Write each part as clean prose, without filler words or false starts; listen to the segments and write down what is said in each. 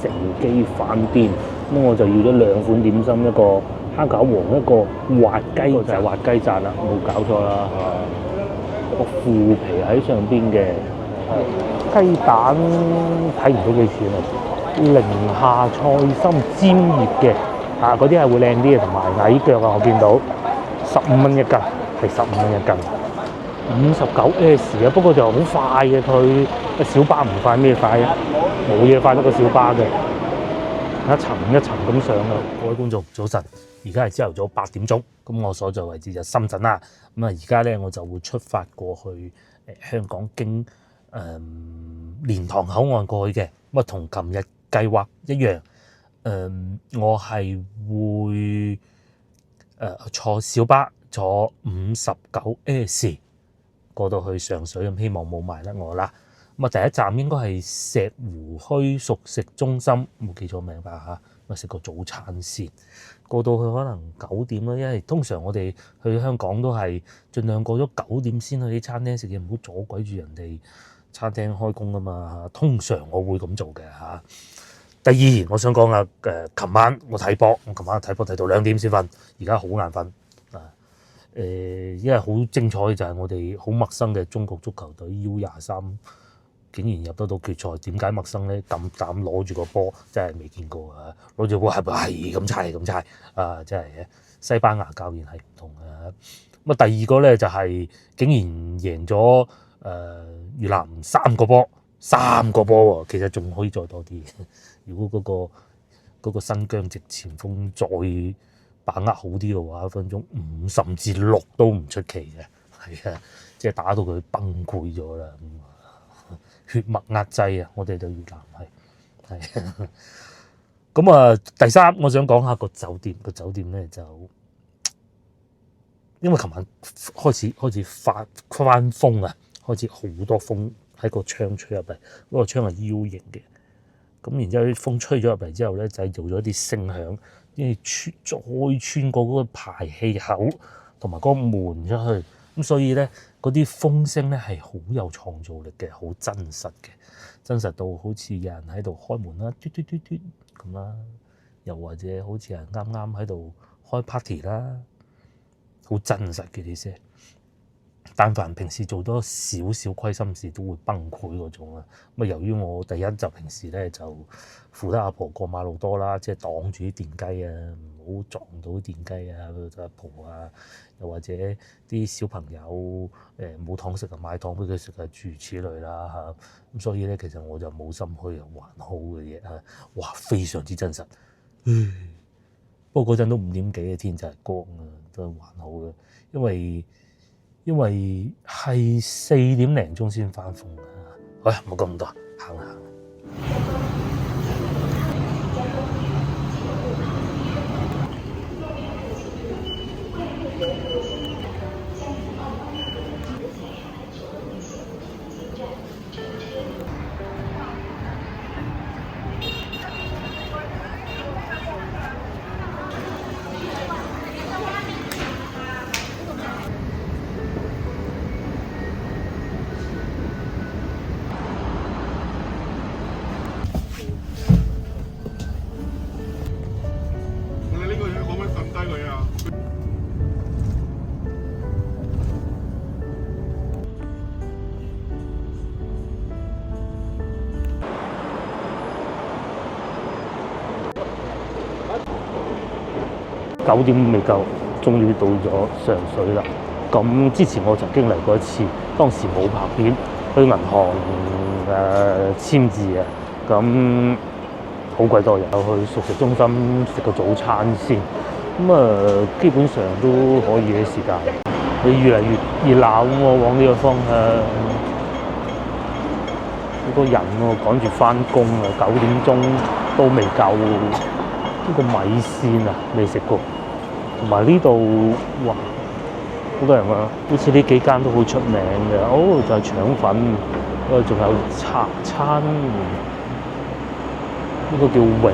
乘機反癲，咁我就要咗2款點心，一個蝦餃王，一個滑雞，就係滑雞讚啦，冇搞錯啦，個腐皮喺上邊嘅，雞蛋睇唔到幾錢啊，寧夏菜心尖葉嘅，嗰啲係會靚啲嘅，同埋矮腳啊，我見到15蚊一斤，係15蚊一斤。59S 啊，不過就好快嘅佢，小巴唔快咩快啊？冇嘢快得過小巴嘅，一層一層咁上啊！各位觀眾早晨，而家係朝頭早8點鐘，咁我所在位置就深圳啦。咁啊，而家咧我就會出發過去香港經蓮塘口岸過去嘅。咁啊，同琴日計劃一樣，我係會坐小巴坐59S。過到去上水咁，希望冇埋得我啦。咁啊，第一站應該係石湖墟熟食中心，冇記錯名吧嚇。咁啊，食個早餐先。過到去可能9點啦，因為通常我哋去香港都係盡量過咗9點先去啲餐廳食嘢，唔好阻鬼住人哋餐廳開工啊嘛。通常我會咁做嘅嚇。第二，我想講下琴晚我睇波，我琴晚睇波睇到2點先瞓，而家好眼瞓。因為好精彩嘅就係我哋好陌生嘅中國足球隊 U23 竟然入得到決賽，點解陌生咧？咁膽攞住個波真係未見過啊！攞住個波係咁猜啊！真係嘅，西班牙教練係唔同嘅。咁啊，第二個咧就係竟然贏咗越南3個波喎，其實仲可以再多啲。如果嗰個新疆籍前鋒再把握好啲嘅話，1分鐘5甚至6都唔出奇嘅，係啊，即係打到佢崩潰咗啦，血脈壓制啊！我哋對越南係咁啊。第三，我想講下個酒店，個酒店咧就因為琴晚開始翻風啊，開始好多風喺個窗吹入嚟，嗰個窗係 U 型嘅，咁然之後啲風吹咗入嚟之後咧，製造咗一啲聲響。因為再穿過嗰個排氣口同埋嗰個門出去，咁所以咧嗰啲風聲咧係好有創造力嘅，好真實嘅，真實到好似有人喺度開門啦，嘟嘟嘟嘟咁啦，又或者好似人啱啱喺度開 party 啦，好真實嘅啲聲。但凡平時做多少少虧心事都會崩潰嗰種啊！咁啊，由於我第一就平時咧就扶得阿婆過馬路多啦，即係擋住啲電雞啊，唔好撞到啲電雞啊，阿婆啊，又或者啲小朋友冇糖食就買糖俾佢食啊，諸如此類啦嚇。咁所以咧，其實我就冇心虛啊，還好嘅嘢啊，哇，非常之真實。不過嗰陣都5點幾嘅天就係光啊，都係還好嘅，因為係4點零鐘先翻風啊！冇咁多，行行。9點未夠，終於到咗上水啦。咁之前我曾經嚟過一次，當時冇拍片，去銀行簽字啊。咁好鬼多人，去熟食中心食個早餐先。咁啊，基本上都可以嘅時間。你越嚟越熱鬧喎，往呢個方向，好多人喎，趕住翻工啊，9點鐘都未夠。呢個米線啊，未食過。同埋呢度，哇，好多人啊！好似呢幾間都好出名嘅。就係腸粉，仲有茶餐，呢個叫榮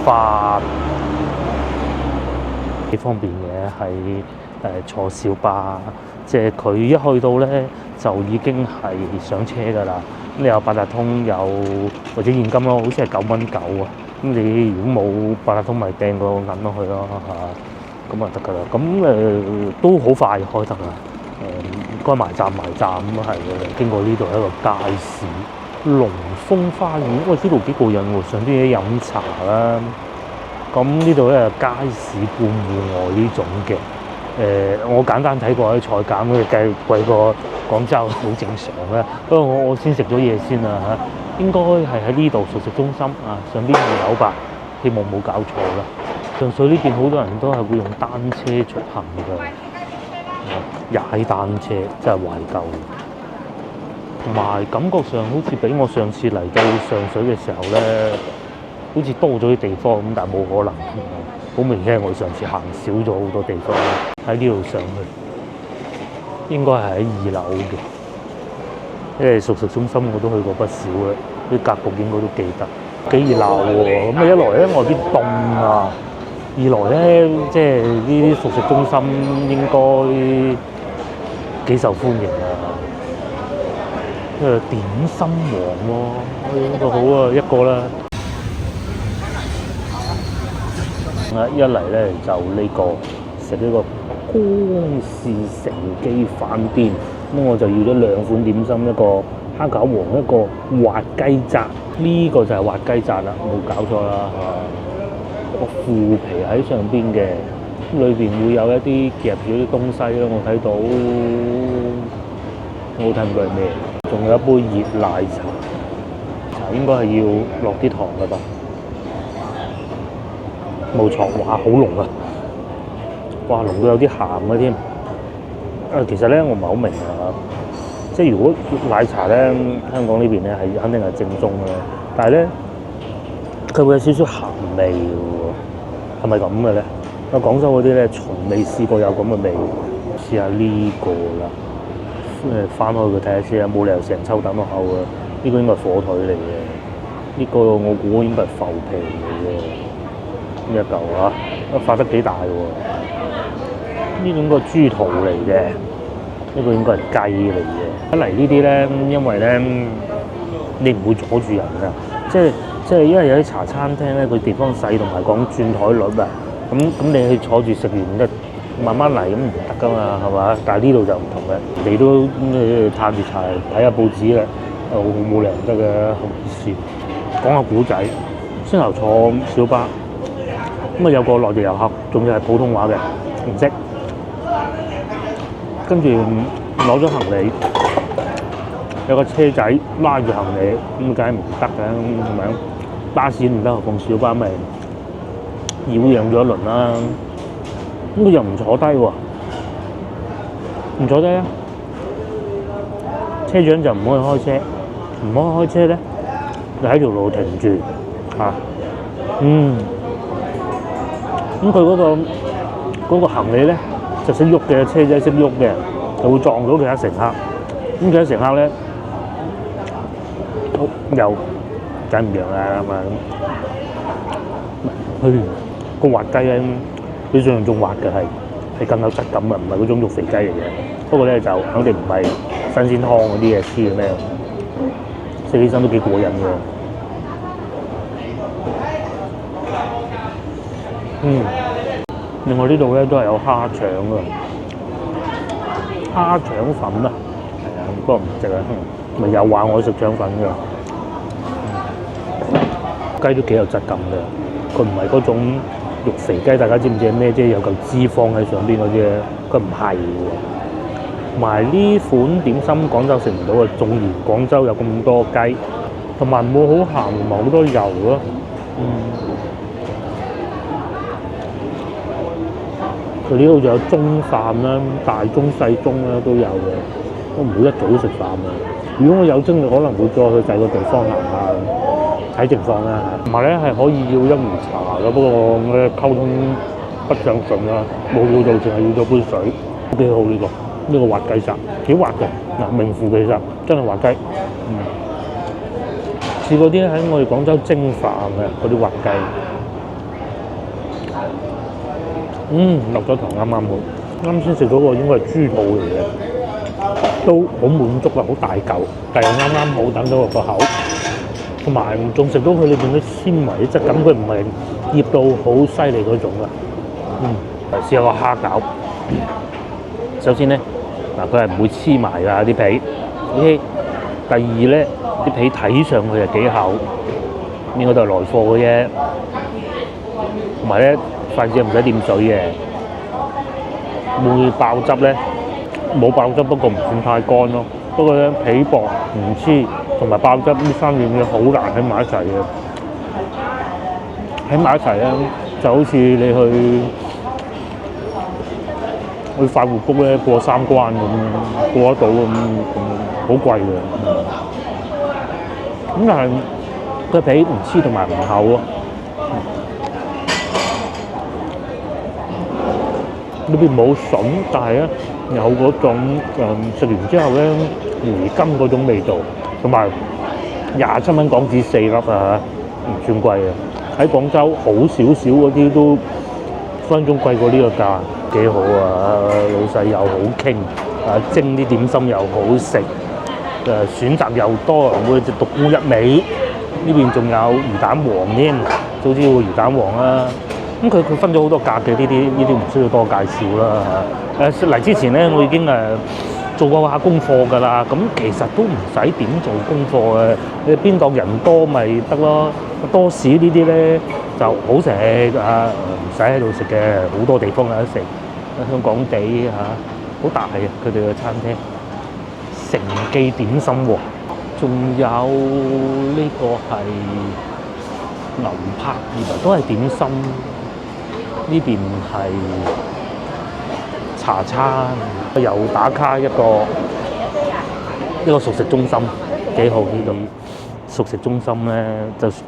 發，幾方便嘅，係坐小巴，即係佢一去到咧就已經係上車㗎啦。咁你有八達通有或者現金咯，好似係9.9蚊啊。咁你如果冇八達通，咪掟個銀落去咯嚇，咁啊得㗎啦。咁都好快開得啊。該埋站咁係嘅。經過呢度一個街市，龍峰花園，喂，呢度幾過癮喎！上邊啲飲茶啦。咁呢度咧街市半戶外呢種嘅。我簡單睇過啲菜價，佢計貴過廣州，好正常啦。不過我先食咗嘢先啦嚇，應該係喺呢度熟食中心啊，上邊有吧？希望冇搞錯啦。上水呢邊好多人都係會用單車出行㗎，踩單車真係懷舊。同埋感覺上好似比我上次嚟到上水嘅時候咧，好似多咗啲地方咁，但係冇可能。好明顯係我上次行少咗好多地方喺呢度上去，應該係喺2樓嘅，因為熟食中心我都去過不少啦，啲格局應該都記得，幾熱鬧喎。咁啊一來咧外邊凍啊，二來咧即係呢啲熟食中心應該幾受歡迎啊。點心王喎，呢個好啊，一個啦。一嚟咧就呢個食呢個光氏乘記飯店，咁我就要咗2款點心，一個蝦餃王，一個滑雞扎。呢個就係滑雞扎啦，冇搞錯啦嚇。個腐皮喺上邊嘅，裏邊會有一啲夾住啲東西咯。我睇到，我睇唔到係咩？仲有一杯熱奶茶，應該係要落啲糖㗎吧。冇錯，哇，好濃啊！哇，濃到有啲鹹嘅添。其實咧，我唔係好明啊。即係如果奶茶咧，香港呢邊咧係肯定係正宗嘅，但係咧佢會有少少鹹味嘅喎，係咪咁嘅咧？廣州嗰啲咧，從未試過有咁嘅味。試下呢個啦，翻開佢睇下先啊，冇理由成抽抌落口嘅。呢個應該係火腿嚟嘅，呢個我估應該係浮皮嚟嘅。一嚿啊，發得幾大喎！呢種個豬肚嚟嘅，呢個應該係雞嚟嘅。一嚟呢啲咧，因為咧你唔會阻住人㗎，即係因為有啲茶餐廳咧，佢地方細同埋講轉台率啊，咁你去坐住食完咧，慢慢嚟咁唔得㗎嘛，係嘛？但係呢度就唔同嘅，你都嘆住茶睇下報紙咧，冇理由唔得嘅，好意思。講下古仔，先頭坐小巴。咁啊有個內地遊客，仲要係普通話嘅，唔識，跟住攞咗行李，有個車仔拉住行李，咁梗係唔得嘅，係咪？巴士唔得，何況小巴咪擾攘咗一輪啦。咁佢又唔坐低喎，唔坐低啊！車長就唔可以開車，唔可以開車咧，就喺條路停住嚇，咁佢嗰個行李咧就識喐嘅，車仔識喐嘅，就會撞到其他乘客。咁其他乘客咧，又緊唔讓啊嘛咁。個滑雞咧，比上仲滑嘅係更有質感嘅，唔係嗰種肉肥雞嚟嘅。不過咧就肯定唔係新鮮湯嗰啲嘢，黐嘅咩？食起身都幾過癮嘅。另外呢度咧都係有蝦腸㗎，蝦腸粉啊，係啊，不過唔值啊，咪又話我食腸粉㗎，雞都幾有質感嘅，佢唔係嗰種肉肥雞，大家知唔知係咩？即係有嚿脂肪喺上邊嗰啲咧，佢唔係喎。同埋呢款點心廣州食唔到嘅，縱然廣州有咁多雞，同埋冇好鹹同埋好多油咯，佢呢度仲有中飯啦，大中細中啦都有嘅，我唔會一早食飯啊。如果我有精力，可能會再去第二個地方行下，睇情況啦。同埋咧係可以要一壺茶嘅，不過我嘅溝通不暢順啦，冇要到，淨係要咗杯水。幾好呢個滑雞扎，幾滑嘅嗱，名副其實，真係滑雞。試過啲喺我哋廣州蒸飯嘅嗰啲滑雞。落咗糖啱啱好，啱先食嗰個應該係豬肚嚟嘅，都好滿足啦，好大嚿，但係啱啱好等到個口。同埋仲食到佢裏邊啲纖維質感，佢唔係醃到好犀利嗰種㗎。試下個蝦餃。首先咧，嗱佢係唔會黐埋㗎啲皮。第二咧，啲皮睇上去係幾厚，應該都係來貨嘅啫。同埋咧，筷子唔使掂水嘅。會爆汁咧，冇爆汁，不過唔算太乾咯。不過咧，皮薄唔黐，同埋爆汁呢三樣嘢好難喺埋一齊嘅。喺埋一齊咧，就好似你去快活谷咧過3關咁，過得到咁好貴嘅。咁但係個皮唔黐同埋唔厚咯。裏邊冇筍，但係咧有嗰種食完之後咧回甘嗰種味道，同埋27蚊港紙4粒啊，唔算貴啊！喺廣州好少少嗰啲都分鐘貴過呢個價，幾好啊！老細又好傾，蒸啲點心又好食，選擇又多，每隻獨沽一味。呢邊仲有魚蛋黃添，早知會魚蛋黃啦。咁佢分咗好多格嘅，呢啲唔需要多介紹啦嚇。嚟之前咧，我已經做過下功課㗎啦。咁其實都唔使點做功課嘅，你邊檔人多咪得咯。多士呢啲咧就好食啊，唔使喺度食嘅，好多地方有得食。香港地嚇好大啊，佢哋嘅餐廳。承記點心喎，仲有呢個係牛柏葉，都係點心。呢邊係茶餐，又打卡一個熟食中心，幾好呢度。熟食中心咧，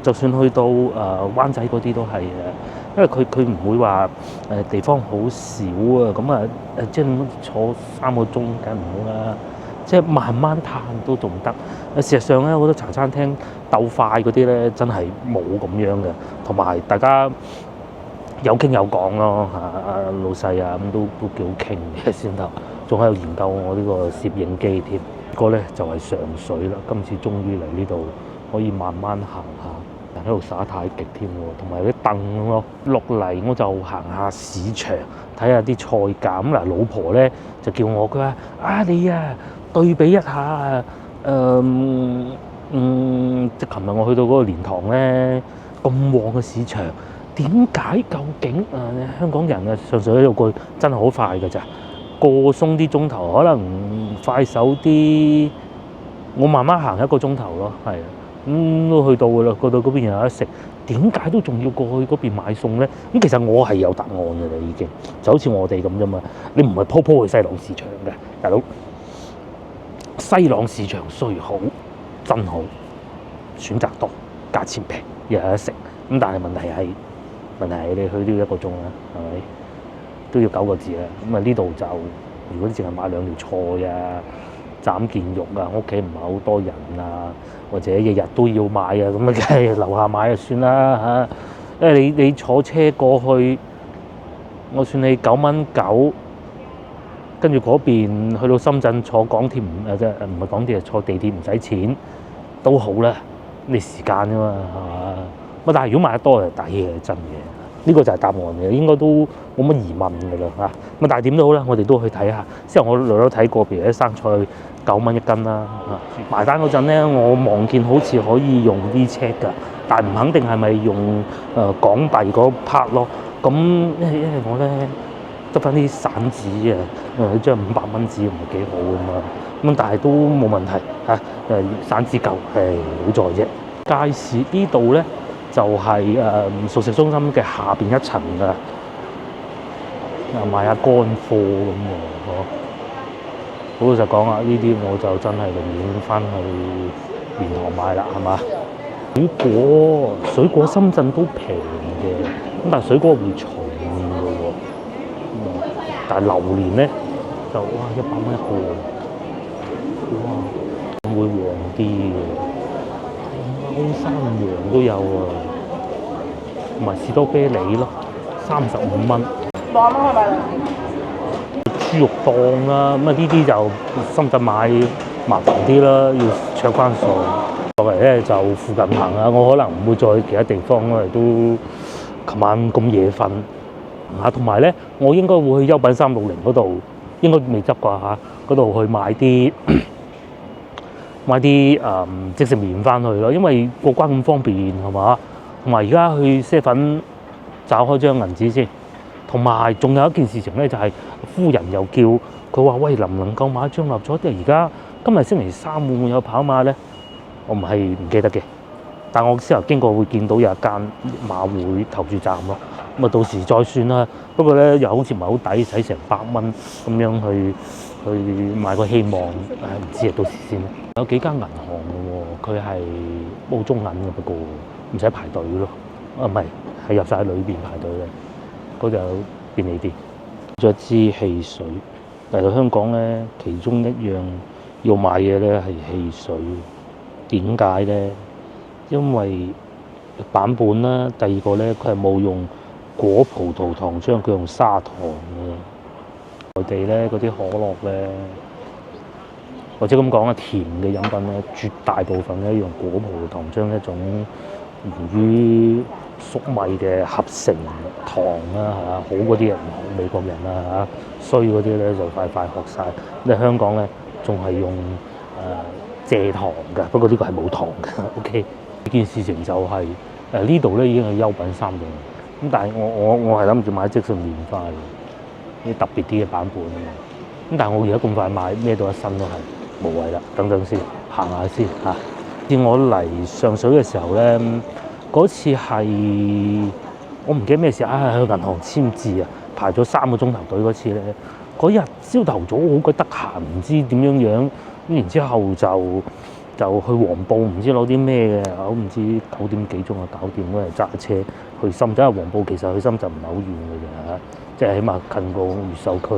就算去到灣仔嗰啲都係因為佢唔會話地方好少啊，咁即係坐3個鐘梗唔好啦，即係慢慢嘆都仲得。事實上咧，好多茶餐廳鬥快嗰啲咧，真係冇咁樣嘅，同埋大家有傾有講咯嚇，老細啊咁都幾好傾嘅先得，仲喺度研究我呢個攝影機添。個咧就係上水啦，今次終於嚟呢度可以慢慢行下，但喺度耍太極添喎，同埋啲凳咯。落嚟我就行下市場，睇下啲菜價。咁嗱，老婆咧就叫我，佢話你對比一下即係琴日我去到嗰個蓮塘咧咁旺嘅市場。點解究竟香港人上水呢度過真係好快㗎咋？個鬆啲鐘頭，可能快手啲，我慢慢行1個鐘頭咯，係都去到㗎啦，過到嗰邊有得食。點解都仲要過去嗰邊買餸咧？咁其實我係有答案㗎啦，已經就好似我哋咁啫嘛。你唔係鋪去西朗市場嘅，大佬。西朗市場雖好，真好，選擇多，價錢平，又有得食。咁但係問題係你去都要1個鐘啦，係咪？都要9個字啦。咁呢度就如果你淨係買2條菜斬件肉屋企唔係好多人或者日日都要買咁梗係樓下買就算啦嚇。因為你坐車過去，我算你9蚊9，跟住嗰邊去到深圳坐港鐵唔係港鐵，坐地鐵唔使錢都好啦，你時間啫嘛，係嘛？但係如果買得多就抵嘅，真嘅。呢個就係答案嘅，應該都冇乜疑問㗎啦嚇。但係點都好啦，我哋都去睇下。之後我來咗睇過，譬如啲生菜9蚊1斤啦。埋單嗰陣咧，我望見好似可以用 WeChat 㗎，但係唔肯定係咪用港幣嗰 part 咯。咁因為我咧得翻啲散紙張500蚊紙唔係幾好㗎嘛。咁但係都冇問題嚇，散紙夠係好在啫。街市呢度咧就係熟食中心嘅下邊1層㗎，賣下乾貨咁喎。好老實講啊，呢啲我就真係寧願翻去蓮塘買啦，係嘛？水果深圳都平嘅，咁但係水果會重㗎喎。但係榴蓮咧就100蚊1個，哇，會黃啲嘅。歐山羊都有同埋士多啤梨咯，35蚊。60蚊係咪？豬肉檔啦，呢啲就深圳買麻煩啲啦，要搶翻數。落嚟咧就附近行啊，我可能唔會再去其他地方，因為都琴晚咁夜瞓嚇，同埋咧我應該會去優品360嗰度，應該未執啩嚇，嗰度去買啲即食麵翻去咯，因為過關咁方便係嘛，同埋而家去7粉找開張銀紙先，同埋仲有一件事情咧就係夫人又叫佢話喂，能唔能夠買張立彩？因為而家今日星期3會唔會有跑馬咧？我唔記得嘅，但我之後經過會見到有一間馬會投注站咯，咁啊到時再算啦。不過咧又好似唔係好抵，使成100蚊咁樣去買個希望，唔知啊，到時先。有幾間銀行嘅喎，佢係冇中銀嘅，不過唔使排隊咯。唔係入晒裏邊排隊嘅，嗰度便利啲。仲有一支汽水嚟到香港咧，其中一樣要買嘢咧係汽水。點解咧？因為版本啦，第二個咧佢係冇用果葡萄糖漿，佢用砂糖嘅。內地咧嗰啲可樂咧，或者咁講啊，甜嘅飲品咧，絕大部分咧用果葡萄糖漿一種源於粟米嘅合成糖啦嚇，好嗰啲人美國人啦嚇，衰嗰啲咧就快學晒。你香港咧仲係用蔗糖㗎，不過呢個係冇糖嘅。OK， 呢件事情就係呢度咧已經係優品360，咁但係我係諗住買即食麵翻嚟，啲特別啲嘅版本啊嘛。咁但係我而家咁快買孭到一身都係無謂啦，等等先行下先嚇。見我嚟上水嘅時候咧，嗰次係我唔記得咩事去銀行簽字啊，排咗3個鐘頭隊嗰次咧，嗰日朝頭早好鬼得閒，唔知點樣。咁然之後就去黃埔，唔知攞啲咩嘅，我唔知9點幾鐘就搞掂，嗰日揸車去深圳。黃埔其實去深圳唔係好遠嘅啫，即係起碼近過越秀區。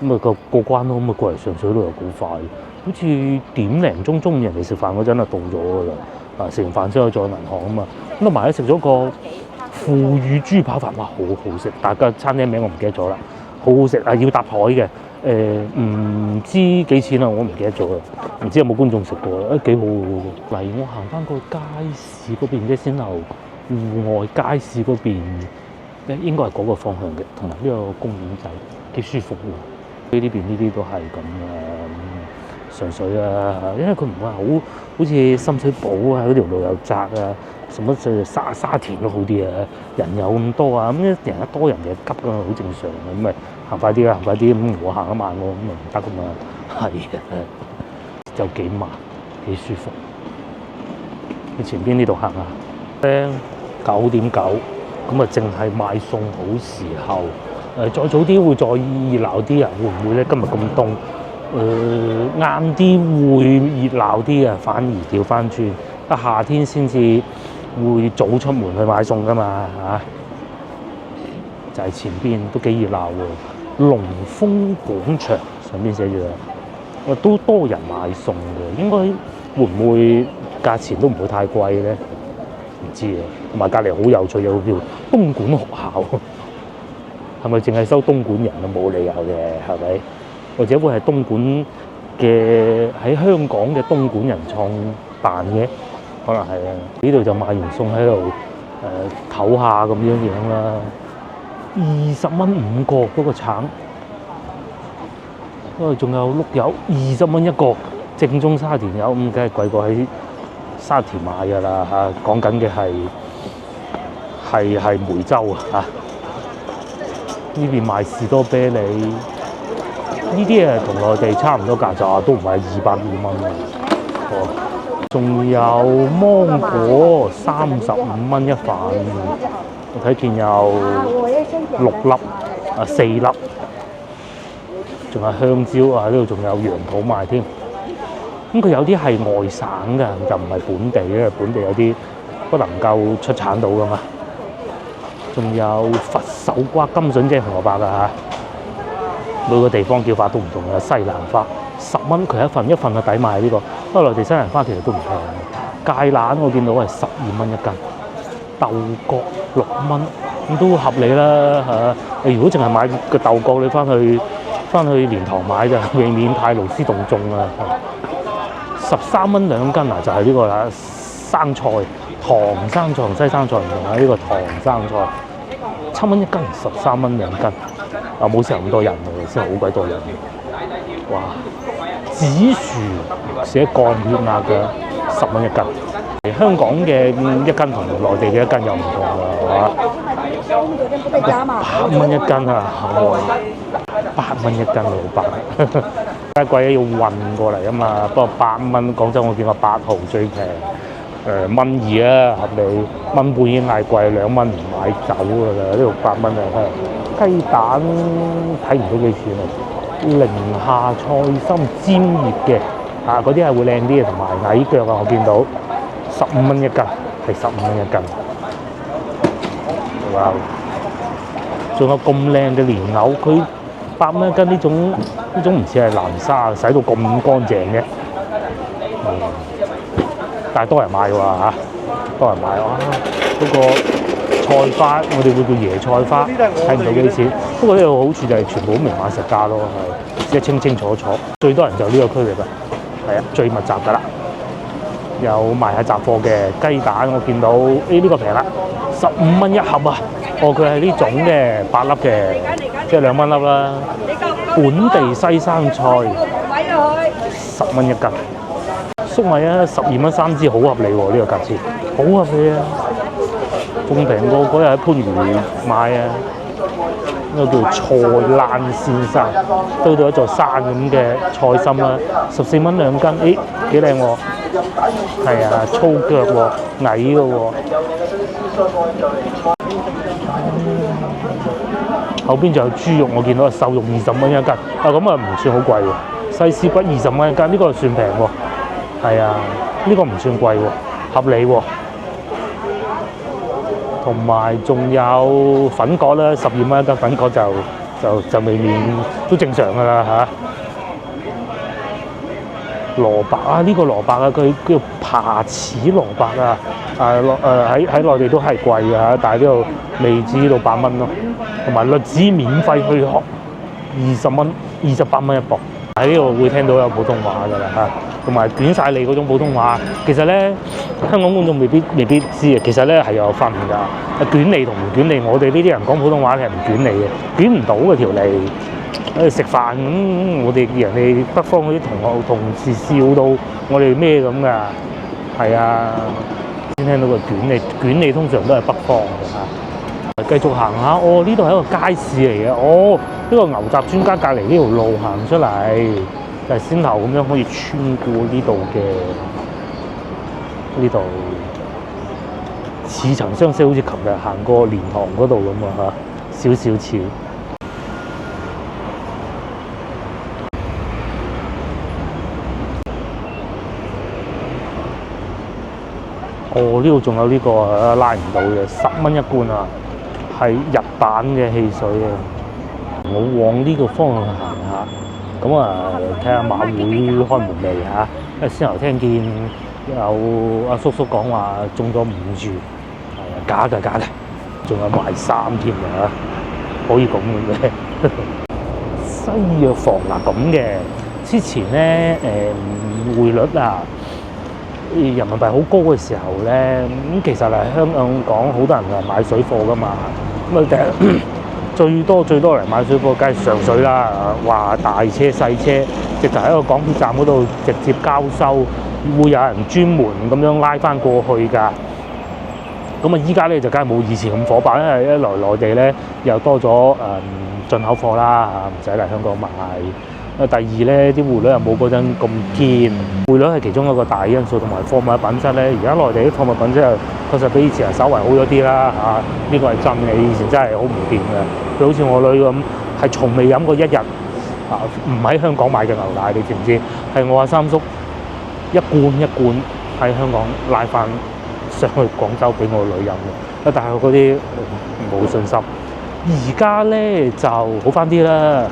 咁啊過關咯，咁啊過嚟上水都又好快，好似點零鐘中午人哋食飯嗰陣就到咗㗎啦。食完飯之後再銀行啊嘛，咁啊埋喺食咗個腐乳豬扒飯，哇好好食！大家餐廳名我唔記得咗啦，好好食啊，要搭台嘅。唔知幾錢啦，我唔記得咗啦。唔知有冇觀眾食過啦？幾好喎！嚟我行翻個街市嗰邊，即係先後戶外街市嗰邊，應該係嗰個方向嘅，同埋呢個公園仔幾舒服喎。呢邊呢啲都係咁上水啊，因為佢唔係好似深水埗啊嗰條路又窄啊，什麼沙田都好啲啊，人有咁多啊，咁人一多人就急㗎，好正常嘅，咁咪行快啲啦，行快啲，咁我行得慢喎，咁咪唔得㗎嘛，係啊，就幾慢幾舒服。去前邊呢度行下，9點9，咁啊淨係賣餸好時候，再早啲會再熱鬧啲啊，會唔會咧？今日咁凍。晏啲會熱鬧啲啊，反而調翻轉，夏天先至會早出門去買餸噶嘛嚇，就係前邊都幾熱鬧喎。龍豐廣場上邊寫住啊，都多人買餸嘅，應該會唔會價錢都唔會太貴咧？唔知啊。同埋隔離好有趣，有個叫東莞學校，係咪淨係收東莞人啊？冇理由嘅，係咪？或者會係東莞嘅喺香港嘅東莞人創辦嘅，可能係啊。呢度就賣完餸喺度唞下咁樣啦。20蚊5個嗰個橙，因為仲有碌柚20蚊一個，正宗沙田柚咁，梗係貴過喺沙田買㗎啦嚇。講緊嘅係梅州啊嚇。呢邊賣士多啤梨。呢啲啊同內地差唔多價咋，都唔係200幾蚊喎。仲有芒果35蚊一瓣，我睇見有6粒4粒，仲有香蕉啊，呢度仲有楊桃賣添。咁佢有啲係外省嘅，就唔係本地嘅，本地有啲不能夠出產到噶嘛。仲有佛手瓜、甘筍即係紅蘿蔔啊嚇。每個地方叫法都唔同嘅，西蘭花10蚊佢一份啊，抵買呢個。不過內地西蘭花其實都唔平，芥蘭我見到係12蚊一斤，豆角6蚊，咁都合理啦嚇。你如果淨係買個豆角，你翻去蓮塘買就未免太勞師動眾啦。13蚊2斤啊，就係呢個啦，生菜、唐生菜同西生菜唔同啊，呢個唐生菜7蚊1斤，13蚊2斤，啊冇時候咁多人喎，先好鬼多人，哇！紫薯寫降血壓嘅10蚊1斤。香港嘅1斤同內地嘅1斤又唔同啦，係嘛？8蚊1斤啊，8蚊1斤老闆，梗係貴要運過嚟啊嘛。不過8蚊，廣州我見過8毫最平，1.2啊合理，1.5已經嗌貴，2蚊唔買走㗎啦。呢度8蚊啊，雞蛋睇唔到幾錢啊？寧夏菜心尖葉嘅啊，嗰啲係會靚啲嘅，同埋矮腳啊，我見到。15蚊1斤，係15蚊1斤。哇！仲有咁靚嘅蓮藕，佢8蚊1斤呢種唔似係南沙，洗到咁乾淨嘅。但係多人買喎嚇，多人買哇！嗰個菜花，我哋會叫椰菜花，睇唔到幾錢。不過呢個好處就係全部都明碼實價咯，係即係清清楚楚。最多人就呢個區域啦，係啊，最密集㗎啦。有賣下雜貨嘅雞蛋，我見到呢個平啦，15蚊1盒啊！哦，佢係呢種嘅8粒嘅，即係2蚊粒啦。本地西生菜10蚊1斤，粟米啊12蚊3支，好合理喎！呢個價錢好合理啊，仲平過嗰日喺番禺買啊！呢個叫菜欄先生，堆到一座山咁嘅菜心啦，14蚊2斤，誒幾靚喎！係啊，粗腳喎，矮嘅喎。後邊仲有豬肉，我見到瘦肉20蚊1斤，啊咁啊唔算好貴喎。西施骨20蚊1斤，呢個算平喎。係啊，呢個唔算貴喎，合理喎。同埋仲有粉葛啦，12蚊1斤粉葛就未免都正常㗎啦嚇。蘿蔔啊，呢個蘿蔔啊，佢叫爬齒蘿蔔啊，喺內地都係貴嘅嚇，但係呢度未至於到8蚊咯。同埋栗子免費去學，20蚊28蚊1磅。喺呢度會聽到有普通話㗎啦嚇，同埋捲晒脷嗰種普通話。其實咧，香港觀眾未必知嘅，其實咧係有分㗎。捲脷同唔捲脷，我哋呢啲人講普通話係唔捲脷嘅，捲唔到嘅條脷。食飯咁，我哋人哋北方嗰啲同事笑到我哋咩咁㗎？係啊，先聽到個捲脷通常都係北方嘅嚇。繼續行下，哦，呢度係一個街市嚟嘅，哦，呢個牛雜專家隔離呢條路行出嚟，就係先頭咁樣可以穿過呢度嘅呢度，似曾相識，好似琴日行過蓮塘嗰度咁啊嚇，少少似。哦，呢度仲有呢個拉唔到嘅10蚊1罐啊，係日版嘅汽水啊！我往呢個方向行下，咁啊睇下馬會開門未嚇？因為先頭聽見有阿叔叔講話中咗5注，係啊，假嘅，仲有賣衫添啊！可以咁嘅西藥房嗱咁嘅，之前咧匯率啊。人民幣好高嘅時候咧，咁其實係香港好多人係買水貨噶嘛，咁啊最多嚟買水貨，梗係上水啦，話大車細車，直頭喺個港鐵站嗰度直接交收，會有人專門咁樣拉翻過去㗎。咁啊，依家咧就梗係冇以前咁火爆，因為一來內地咧又多咗進口貨啦嚇，唔使嚟香港買。第二咧，啲匯率又冇嗰陣咁堅，匯率係其中一個大因素，同埋貨物品質咧。而家內地啲貨物品質又確實比以前係稍為好咗啲啦嚇，呢個係真嘅。以前真係好唔掂嘅，佢好似我女咁，係從未飲過一日唔喺香港買嘅牛奶，你知唔知？係我阿三叔一罐喺香港拉翻上去廣州俾我女飲嘅，但係嗰啲冇信心。而家咧就好翻啲啦，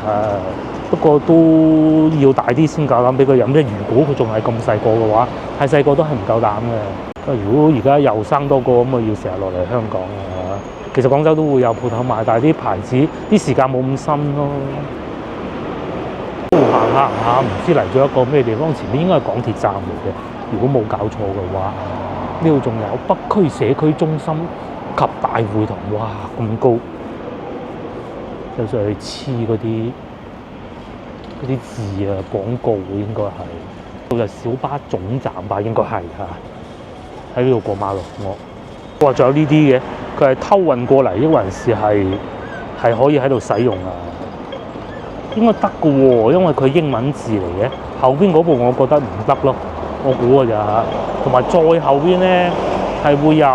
不過都要大啲先夠膽俾佢飲啫。如果佢仲係咁細個嘅話，太細個都係唔夠膽嘅。如果而家又生多個咁啊，要成日落嚟香港啊。其實廣州都會有鋪頭賣，但係啲牌子啲時間冇咁新咯。行行下，唔知嚟咗一個咩地方，前面應該係港鐵站嚟嘅。如果冇搞錯嘅話，呢度仲有北區社區中心及大會堂，哇咁高，就上去黐嗰啲字啊廣告應該係，到就小巴總站吧，應該係嚇。喺呢度過馬路，哇仲有呢啲嘅，佢係偷運過嚟，抑或係可以喺度使用啊？應該得嘅喎，因為佢英文字嚟嘅。後邊嗰部我覺得唔得咯，我估嘅咋嚇。同埋再後邊咧係會有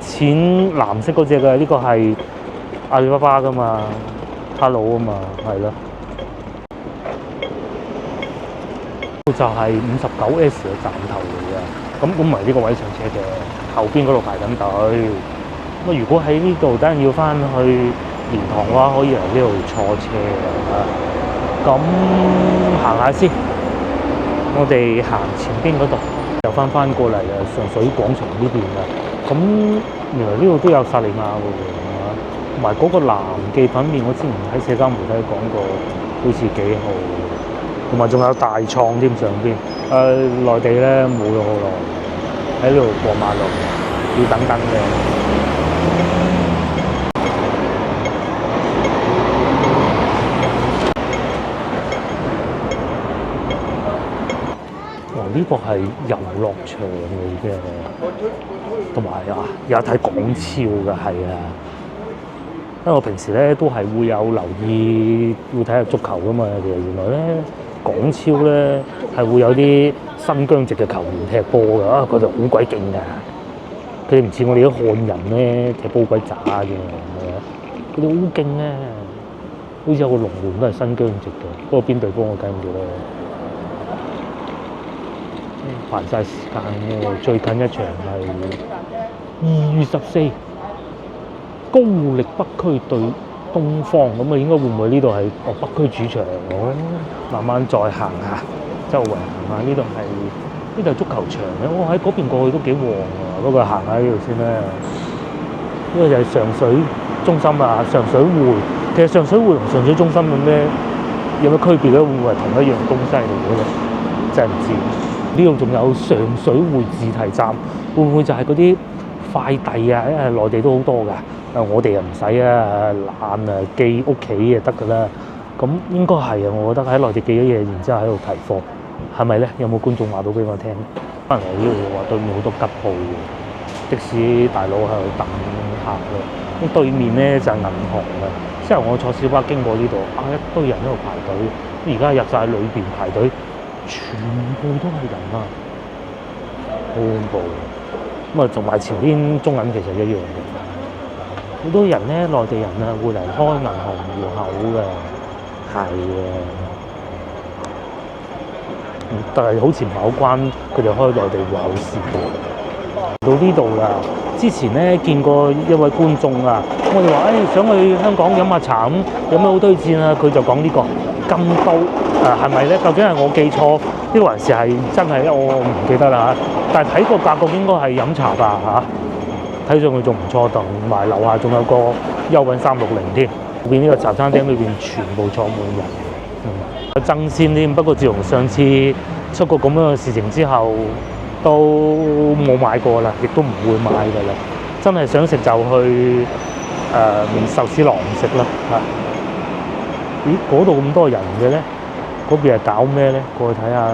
淺藍色嗰隻嘅，呢個係阿里巴巴噶嘛 ，Hello 啊嘛，係咯。就係59S 嘅站頭嚟嘅，咁唔係呢個位上車嘅，後邊嗰度排緊隊。咁如果喺呢度等陣要翻去蓮塘嘅話，可以嚟呢度坐車嘅。咁行下先，我哋行前邊嗰度，又翻過嚟啊上水廣場呢邊啦。咁原來呢度都有薩莉亞嘅喎，同埋嗰個藍記粉麵，我之前喺社交媒體講過，好似幾好。同埋仲有大創添上邊，內地咧冇咗好耐，喺呢度過馬路要等等嘅。呢個係遊樂場嚟嘅，同埋有睇港超嘅，係啊。因為我平時咧都係會有留意，會睇下足球噶嘛。其實原來咧港超咧係會有啲新疆籍嘅球員踢波㗎，佢哋好鬼勁㗎。佢哋唔似我哋啲漢人咧踢波鬼渣嘅，佢哋好勁啊！好似有個龍門都係新疆籍嘅，不過邊隊波我梗唔記得。排晒時間喎，最近一場係2月14，高力北區對東方，咁啊應該會唔會呢度係北區主場？慢慢再行下，周圍行下，呢度係足球場嘅，我喺嗰邊過去都幾旺喎，不過行下呢度先啦。呢個就係上水中心啊，上水匯。其實上水匯同上水中心有咩區別咧？會唔會係同一樣東西嚟嘅咧？真係唔知。呢度仲有上水匯自提站，會唔會就係嗰啲快遞啊？因為內地都好多㗎，我哋又唔使啊，懶啊，寄屋企就得㗎啦。咁應該係啊，我覺得喺內地寄咗嘢，然之後喺度提貨，係咪咧？有冇觀眾話到俾我聽？可能呢度話對面好多吉鋪嘅，的士大佬喺度等客咯。咁對面咧就係銀行啦。之後我坐小巴經過呢度，一堆人喺度排隊，而家入晒裏邊排隊。全部都係人啊，好恐怖。咁啊，同埋前邊中銀其實一樣嘅，好多人咧，內地人啊會嚟開銀行戶口嘅，係嘅。但係好似唔係好關佢哋開內地戶口事嘅。到呢度啦，之前咧見過一位觀眾啊，我哋話想去香港飲下茶，咁有咩好推薦啊？佢就講呢個金刀。係咪咧？究竟係我記錯，呢還是係真係咧？我唔記得啦嚇。但係睇個格局應該係飲茶吧嚇。睇上去仲唔錯，同埋樓下仲有個優韻360添。後邊呢個茶餐廳裏邊全部坐滿人，有爭鮮添。不過自從上次出過咁樣嘅事情之後，都冇買過啦，亦都唔會買㗎啦。真係想食就去壽司郎食啦嚇。咦？嗰度咁多人嘅咧？嗰邊係搞咩咧？過去睇下，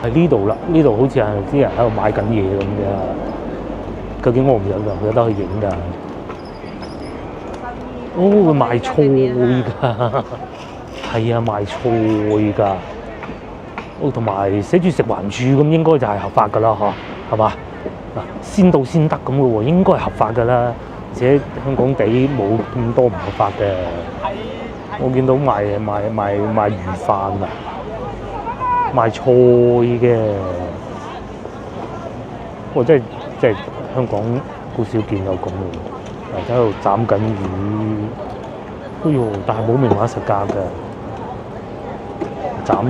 係呢度啦。呢度好似係啲人喺度買緊嘢咁嘅。究竟我唔有得去影㗎？會賣菜㗎，係啊，賣菜㗎。同埋寫住食環署咁，應該就係合法㗎啦，係嘛？先到先得咁嘅喎，應該係合法㗎啦。而且香港地冇咁多唔合法嘅。我見到賣魚飯啊，賣菜嘅，我真係香港好少見有咁嘅，喺度斬緊魚，哎呦！但係冇明碼實價嘅，斬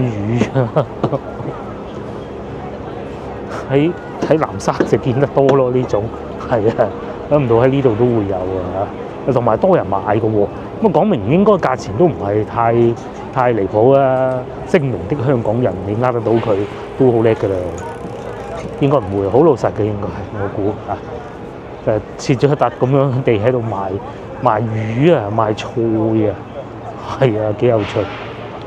魚喺南沙就見得多咯呢種，係啊，諗唔到喺呢度都會有啊，同埋多人買嘅喎。咁講明應該價錢都唔係太離譜啦。精明的香港人，你呃得到佢都好叻㗎啦。應該唔會，好老實嘅應該係我估啊。設咗一笪咁樣地喺度賣魚啊，賣菜啊，係啊，幾有趣。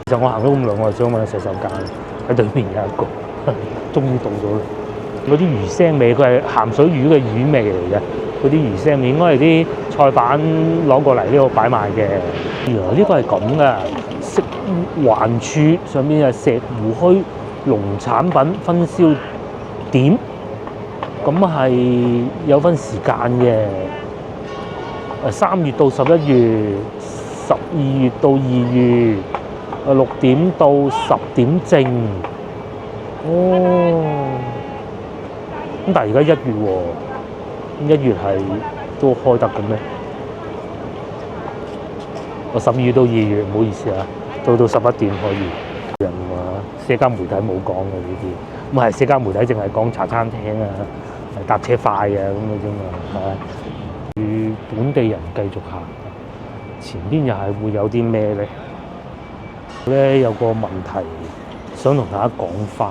其實我行咗咁耐，我係想揾個洗手間，喺對面有一個，終於到咗啦。嗰啲魚腥味，佢係鹹水魚嘅魚味嚟嘅。嗰啲魚腥味應該係啲菜販攞過嚟呢度擺賣嘅。原來呢個係咁噶，食環署上面係石湖墟農產品分銷點。咁係有分時間嘅，3月到11月，12月到2月，6點到10點正。哦，咁但係而家1月喎，1月係都開得嘅咩？我12月到2月，唔好意思啊，到11點可以。人話社交媒體冇講嘅呢啲，咁係社交媒體淨係講茶餐廳啊。搭車快啊咁嘅啫嘛，與本地人繼續行，前邊又係會有啲咩咧？咧有個問題想同大家講翻，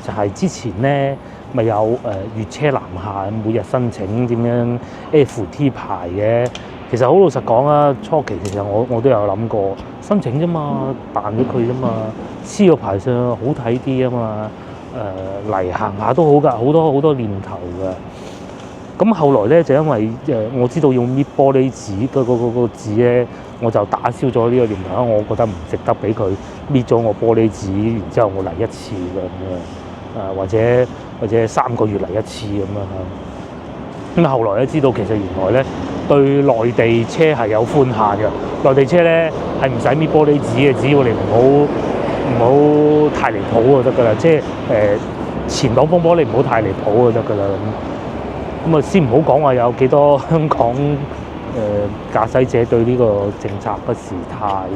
就係之前咧咪有粵車南下每日申請點樣 FT 牌嘅。其實好老實講啊，初期其實我都有諗過申請啫嘛，辦咗佢啫嘛，黐個牌上好睇啲啊嘛。嚟行下都好㗎，好多念頭㗎。咁後來咧就因為我知道要搣玻璃紙個紙咧，我就打消咗呢個念頭。我覺得唔值得俾佢搣咗我玻璃紙，然之後我嚟一次咁樣，或者3個月嚟一次咁樣。咁後來咧知道其實原來咧對內地車係有寬限嘅，內地車咧係唔使搣玻璃紙嘅，只要你唔好太離譜就得㗎啦，即係前擋風玻璃唔好太離譜就得㗎啦。咁啊，先唔好講話有幾多香港駕駛者對呢個政策不是太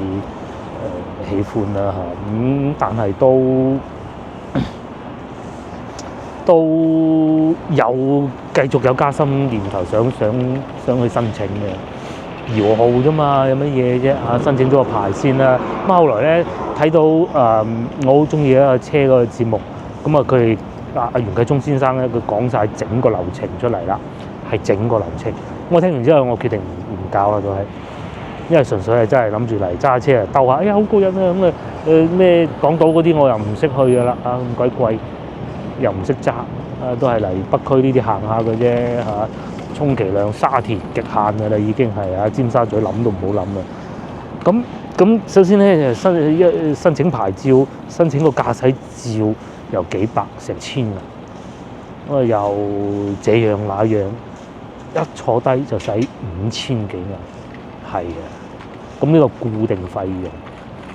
喜歡啦嚇。咁但係都有繼續有加深念頭，想去申請嘅。搖號啫嘛，有乜嘢啫嚇？申請咗個牌先啦。咁後來咧睇到我好中意一個車嗰個節目，咁啊佢哋袁繼聰先生咧，佢講晒整個流程出嚟啦，係整個流程。我聽完之後，我決定唔搞啦，都係，因為純粹係真係諗住嚟揸車啊，兜下，哎呀好過癮啊咁啊咩港島嗰啲我又唔識去㗎啦，啊咁鬼貴，又唔識揸，都係嚟北區呢啲行下嘅啫嚇。充其量沙田極限㗎啦，已經係啊！尖沙咀諗都唔好諗啦。咁首先咧就申請牌照，申請個駕駛照又幾百成千啊！咁啊又這樣那樣，一坐低就使5000幾銀，係啊！咁呢個固定費用，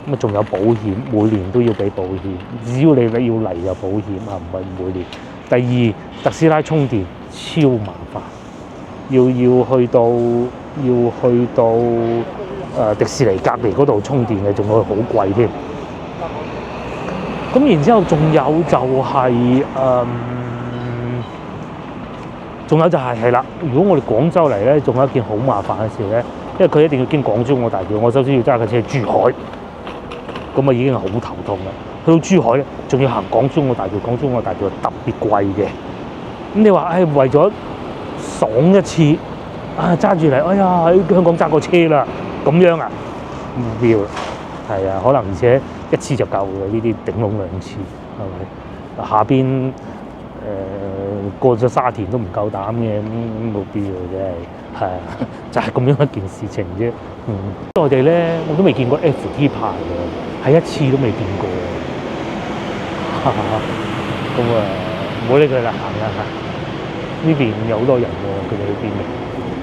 咁啊仲有保險，每年都要俾保險。只要你要嚟就保險啊，唔係每年。第二，特斯拉充電超麻煩。要去到迪士尼隔離嗰度充電嘅，仲會好貴添。咁然之後仲有就係係啦。如果我哋廣州嚟咧，仲有一件好麻煩嘅事咧，因為佢一定要經港珠澳大橋，我首先要揸架車去珠海，咁啊已經係好頭痛啦。去到珠海咧，仲要行港珠澳大橋，港珠澳大橋特別貴嘅。咁你話為咗爽一次啊！揸住嚟，哎呀喺香港揸過車啦，咁樣啊，唔要啦，係啊，可能而且一次就夠嘅，呢啲頂籠2次，係咪？下邊過咗沙田都唔夠膽嘅，咁冇必要嘅，係啊，就係咁樣一件事情啫。內地咧我都未見過 FT 牌嘅，係一次都未見過。咁啊，唔好理佢啦，行啦嚇。呢邊有好多人喎，佢哋呢邊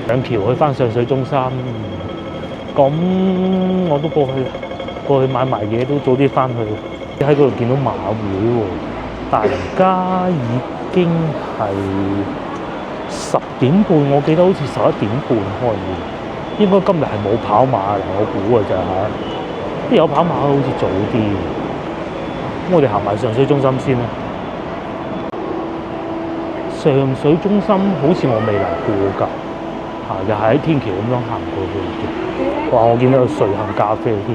上橋去翻上水中心，咁我都過去買埋嘢，都早啲翻去。喺嗰度見到馬會喎，但係而家已經係10點半，我記得好似11點半開嘅，應該今日係冇跑馬啦，我估嘅咋嚇。有跑馬好似早啲，咁我哋行埋上水中心先啦。上水中心好似我未嚟過㗎，又係喺天橋咁樣行過去。哇！我見到有瑞幸咖啡添，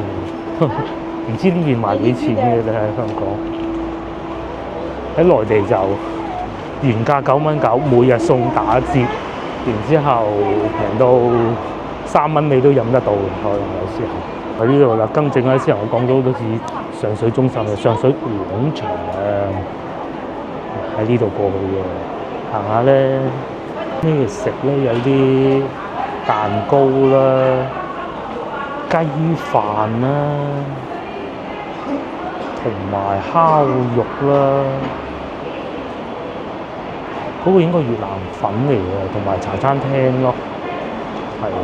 唔知呢邊賣幾錢嘅？你喺香港，喺內地就原價9.9，每日送打折，然之後平到3蚊你都飲得到，可能有時候喺呢度啦。更正一下，我講咗好似上水中心嘅上水廣場喺呢度過去嘅，行下咧咩嘢食咧？有啲蛋糕啦、雞飯啦，同埋烤肉啦。嗰個應該越南粉嚟嘅，同埋茶餐廳咯，係啊，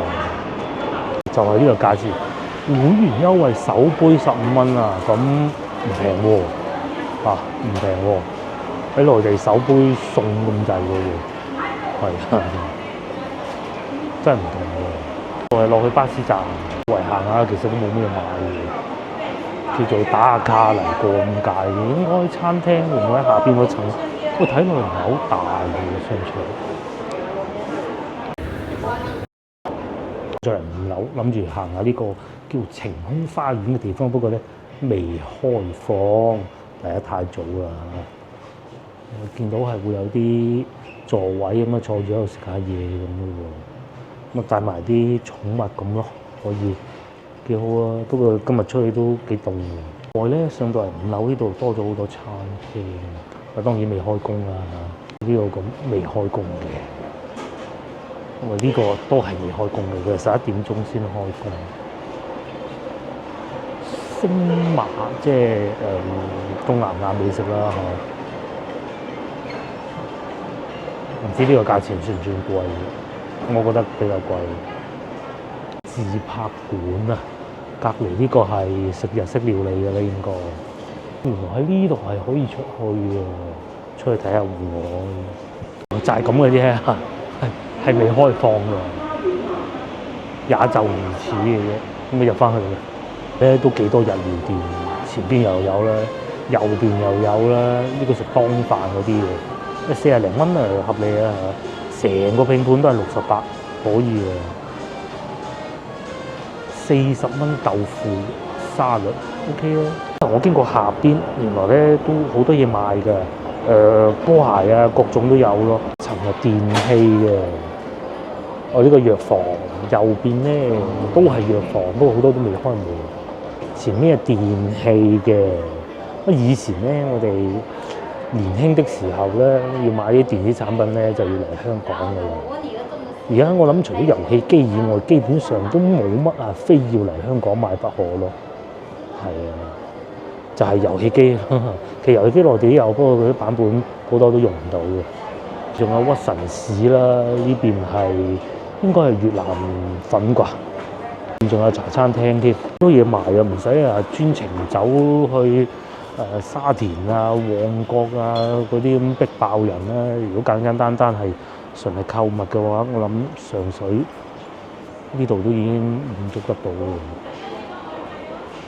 就係呢個價錢。會員優惠首杯15蚊啊，咁唔平喎，唔平喎，喺內地首杯送咁滯嘅喎，係啊，真係唔同喎。我係落去巴士站圍行下，其實都冇咩買嘅，叫做打下卡嚟過咁解嘅。應該餐廳會唔會喺下邊嗰層？我睇落唔係好大嘅商場。再嚟5樓，諗住行下呢個叫晴空花園嘅地方，不過咧未開放，第一太早啦。我見到係會有啲座位咁啊，坐住喺度食下嘢咁嘅喎。咁啊帶埋啲寵物咁咯，可以幾好啊。不過今日出去都幾凍嘅。外咧上到嚟5樓呢度多咗好多餐廳。當然未開工啦，呢個咁未開工嘅，因為呢個都係未開工嘅，佢係11點鐘先開工。星馬即係東南亞美食啦，唔知呢個價錢算唔算貴？我覺得比較貴。自拍館啊，隔離呢個係食日式料理嘅啦，應該。原來喺呢度係可以出去嘅，出去睇下戶外，就係咁嘅啫，係未開放嘅，也就如此嘅啫。咁你入翻去咧，都幾多日料店，前邊又有啦，右邊又有啦。呢個食當飯嗰啲嘅，40零蚊啊，合理啊嚇。成個拼盤都係68，可以嘅。40蚊豆腐沙律 OK 啊。我經過下邊，原來咧都好多嘢賣㗎，波鞋啊，各種都有咯。層係電器嘅，呢個藥房右邊咧都係藥房，不過好多都未開門。前面係電器嘅，以前咧我哋年輕的時候咧，要買啲電子產品咧就要嚟香港㗎啦。而家我諗除咗遊戲機以外，基本上都冇乜非要嚟香港買不可咯。係啊。就係遊戲機，其實遊戲機內地都有，不過佢啲版本好多都用唔到嘅。仲有屈臣氏啦，呢邊係應該係越南粉啩。仲有茶餐廳添，多嘢賣啊，唔使專程走去沙田啊、旺角啊嗰啲咁逼爆人啦。如果簡簡單單係純係購物嘅話，我諗上水呢度都已經滿足得到嘅。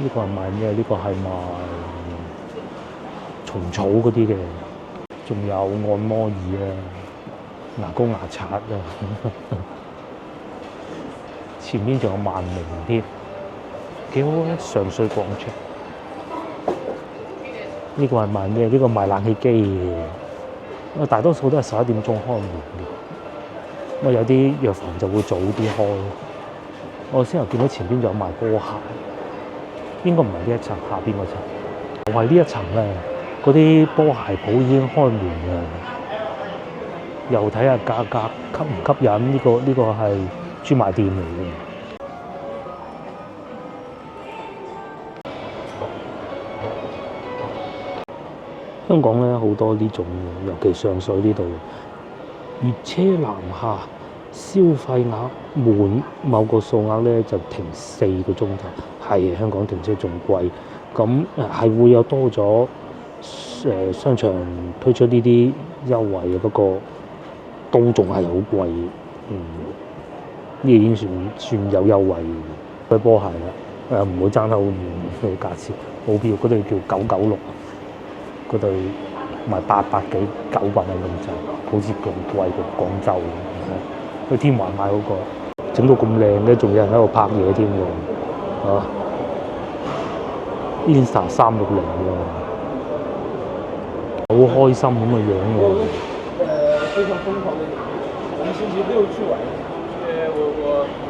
呢個係賣咩？呢個係賣蟲草嗰啲嘅，仲有按摩椅啊、牙膏牙刷啊，前面仲有萬寧添，幾好啊！上水廣場。呢個係賣咩？呢個賣冷氣機嘅，大多數都係11點鐘開門嘅。咁有啲藥房就會早啲開。我先頭見到前邊仲有賣波鞋。應該唔係呢一層，下邊嗰層。我係呢一層咧，嗰啲波鞋鋪已經開門啦。又睇下價格吸唔吸引？呢個係專賣店嚟嘅。香港咧好多呢種嘅，尤其上水呢度，粵車南下。消費額滿某個數額咧就停4個鐘頭，係香港停車仲貴，咁係會有多咗商場推出呢啲優惠嘅，不過都仲係好貴，呢個已經算有優惠嘅。波鞋啦，唔會爭得好遠個價錢，冇必要。嗰對叫996，嗰對賣800幾900蚊咁滯，好似咁貴過廣州。去天環買嗰個，整到咁靚嘅，仲有人喺度拍嘢添喎，啊 Insta 360喎，好開心咁嘅樣喎。非常瘋狂的，我們星期六去玩，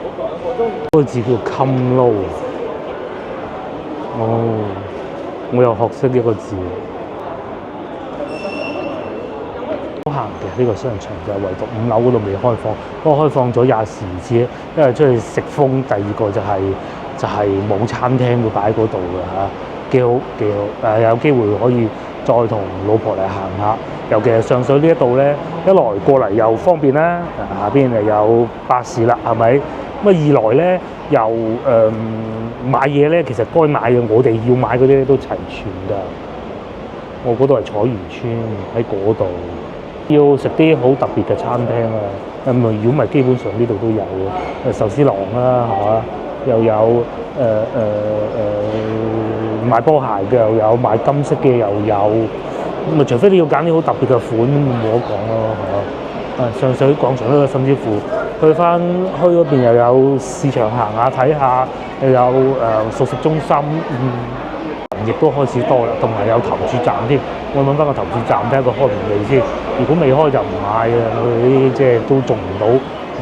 我搞的活動。嗰個字叫 Come Low， 哦，我又學識一個字。好行嘅呢個商場就係唯獨5樓嗰度未開放，不過開放咗24節，因為出去食風。第二個就係冇餐廳會擺喺嗰度嘅嚇，幾好幾好。有機會可以再同老婆嚟行下，尤其係上水呢一度咧，一來過嚟又方便啦，下邊又有巴士啦，係咪？咁二來咧又買嘢咧，其實該買嘅我哋要買嗰啲都齊全㗎。我嗰度係彩園村喺嗰度。要食啲好特別嘅餐廳啊！如果唔係基本上呢度都有嘅，壽司郎啦，係嘛？又有賣波鞋嘅，又有賣金飾嘅，又有咁啊！除非你要揀啲好特別嘅款，冇得講咯，係嘛？上水廣場咧，甚至乎去翻墟嗰邊又有市場行下睇下，又有熟食中心。亦都開始多啦，同埋有投注站添。我揾翻個投注站睇下佢開唔未先。如果未開就唔買嘅，佢啲即係都做唔到，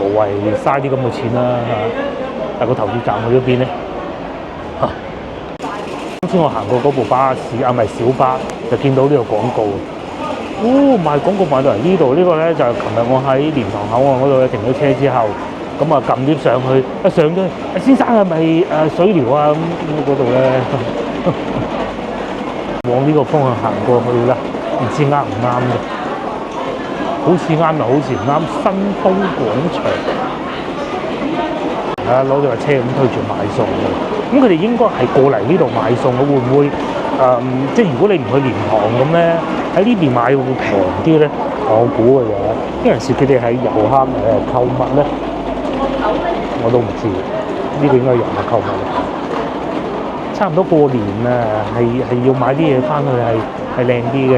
無謂嘥啲咁嘅錢啦嚇。但個投注站去咗邊咧？啱先我行過嗰部巴士啊，唔係小巴，就見到呢個廣告。賣廣告賣到嚟呢度，呢個咧就係琴日我喺蓮塘口岸嗰度停咗車之後，咁啊撳 lift 上去，一上咗，先生係咪水療啊？咁嗰度咧。往呢個方向行過去啦，唔知啱唔啱嘅，好似啱又好似唔啱。新豐廣場，攞住架車咁推住買餸嘅，咁佢哋應該係過嚟呢度買餸嘅，會唔會即係如果你唔去蓮塘咁咧，喺呢邊買會平啲咧？我估嘅嘢，因為佢哋喺油坑購物咧，我都唔知，呢個應該油坑購物。差唔多過年啦，係要買啲嘢翻去係靚啲嘅。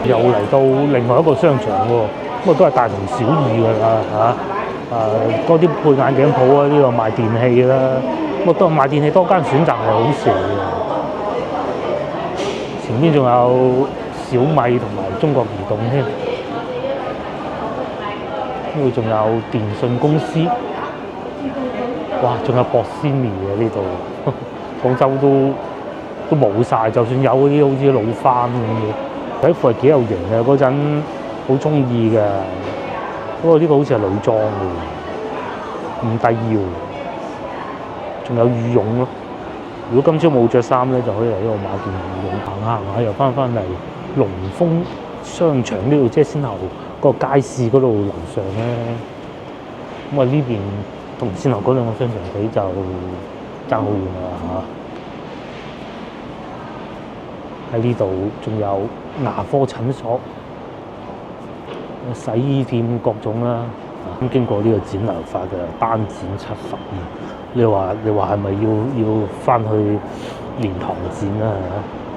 又嚟到另外一個商場喎，咁啊都係大同小異㗎啦嚇。嗰啲配眼鏡鋪啊，呢度賣電器啦，咁啊都賣電器多間選擇係好少嘅。前邊仲有小米同埋中國移動添，呢度仲有電信公司，哇！仲有博斯尼嘅呢度。廣州都冇晒，就算有嗰啲好似老番咁嘅，底褲係幾有型嘅，嗰陣好中意嘅。不過呢個好似係女裝嘅，唔低腰。仲有羽絨咯。如果今朝冇着衫咧，就可以嚟呢度買件羽絨，行下又翻嚟龍豐商場呢度，即係先後個街市嗰度樓上咧。咁啊呢邊同先後嗰兩個商場比就爭好遠啦嚇！喺呢度仲有牙科診所、洗衣店各種啦。咁經過呢個展覽法嘅單展70，你話係咪要翻去蓮塘展啊？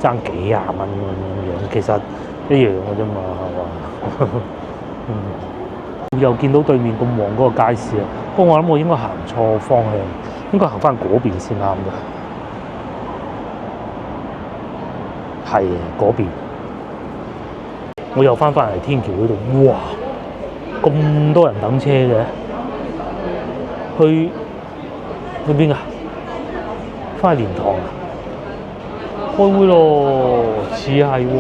爭幾廿蚊咁樣，其實一樣嘅啫嘛，係嘛？又見到對面咁旺嗰個街市啊！不過我諗我應該行錯方向。應該行翻嗰邊先啱嘅，係嗰邊。我又翻嚟天橋嗰度，哇！咁多人等車嘅，去邊啊？翻去蓮塘啊？開會咯，似係喎，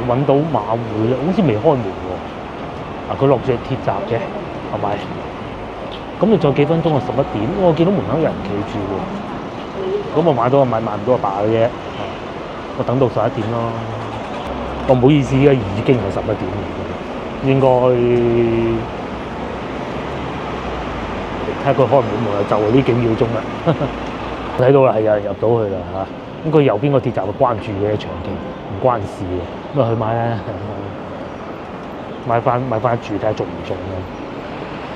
揾到馬會啦，好似未開門喎。佢落住鐵閘嘅。係咪？咁你再幾分鐘就11點，我見到門口有人企住喎。咁我買到買唔到阿爸嘅啫。我等到11點咯。我唔好意思，而家已經係11點，應該睇下佢開唔開門啊？就係呢幾秒鐘啦。睇到啦，係有人入到去啦嚇。咁佢右邊個鐵閘係關住嘅，長期唔關事嘅。咁啊去買啦，買翻住睇下中唔中啦。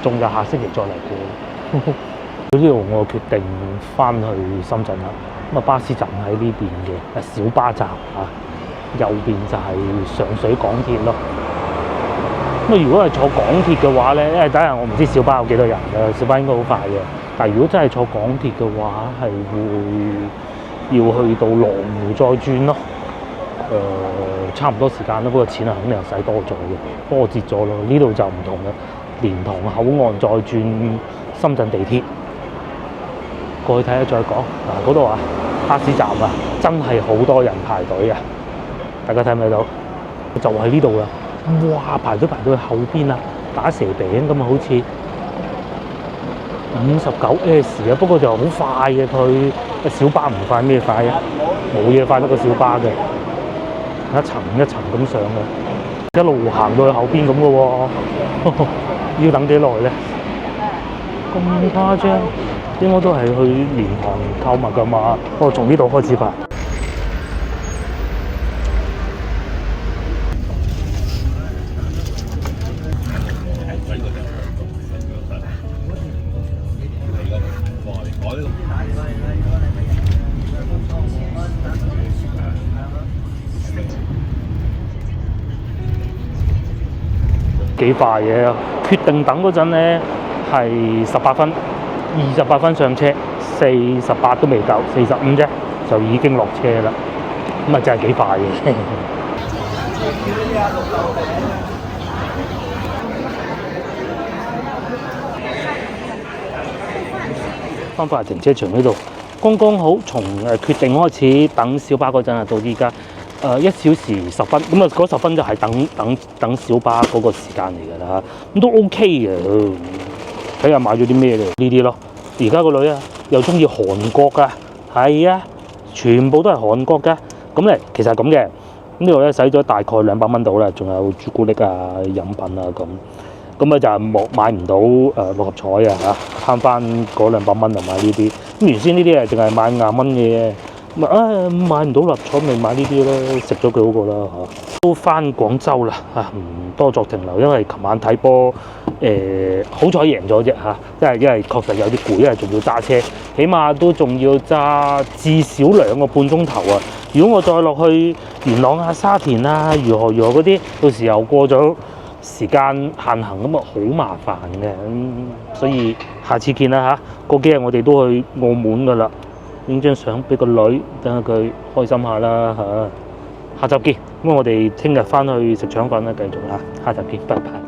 仲有下星期再嚟過。呢度我決定翻去深圳啦。咁啊巴士站喺呢邊嘅，小巴站啊，右邊就係上水港鐵咯。咁如果係坐港鐵嘅話咧，因為等陣我唔知小巴有幾多人嘅，小巴應該好快嘅。但係如果真係坐港鐵嘅話，係會要去到羅湖再轉咯。差唔多時間啦，不過錢啊肯定係使多咗嘅，波折咗咯。呢度就唔同啦，蓮塘口岸再轉深圳地鐵過去睇下再講。嗱，嗰度啊，巴士站啊，真係好多人排隊啊！大家睇唔睇到？就喺呢度啦。哇！排隊去後邊啊，打蛇餅咁啊，好似59S 啊，不過就好快嘅佢。小巴唔快，咩快啊？冇嘢快得過小巴嘅。一層一層咁上嘅，一路行到去後邊咁嘅喎，要等幾耐咧？咁誇張，應該都係去蓮塘購物㗎嘛？不過從呢度開始排。幾快嘅，決定等嗰陣咧係18分，28分上車，48都未夠，45啫就已經落車啦。咁啊真係幾快嘅。翻返嚟停車場呢度，剛剛好從決定開始等小巴嗰陣啊，到依家。1小時10分，咁啊嗰10分就係等小巴嗰個時間嚟㗎啦，咁都 OK 嘅。睇下買咗啲咩嚟？呢啲咯。而家個女啊又中意韓國㗎，係啊，全部都係韓國㗎。咁咧其實係咁嘅，呢度咧使咗大概200蚊到啦，仲有朱古力啊、飲品啊咁。咁啊就係買唔到六合彩啊嚇，慳翻嗰200蚊就買呢啲。咁原先呢啲啊淨係買50蚊嘅。買唔到六合彩咪買呢啲咯，食咗佢好過啦嚇。都翻廣州啦嚇，唔多作停留，因為琴晚睇波好彩贏咗啫嚇，因為確實有啲攰，因為仲要揸車，起碼都仲要揸至少2個半鐘頭啊！如果我再落去元朗啊、沙田啊、如何嗰啲，到時又過咗時間限行咁啊，好麻煩嘅。所以下次見啦嚇，過幾日我哋都去澳門噶啦。影張相俾個女，等下佢開心下啦嚇。下集見，咁我哋聽日翻去食腸粉啦，繼續嚇。下集見，拜拜。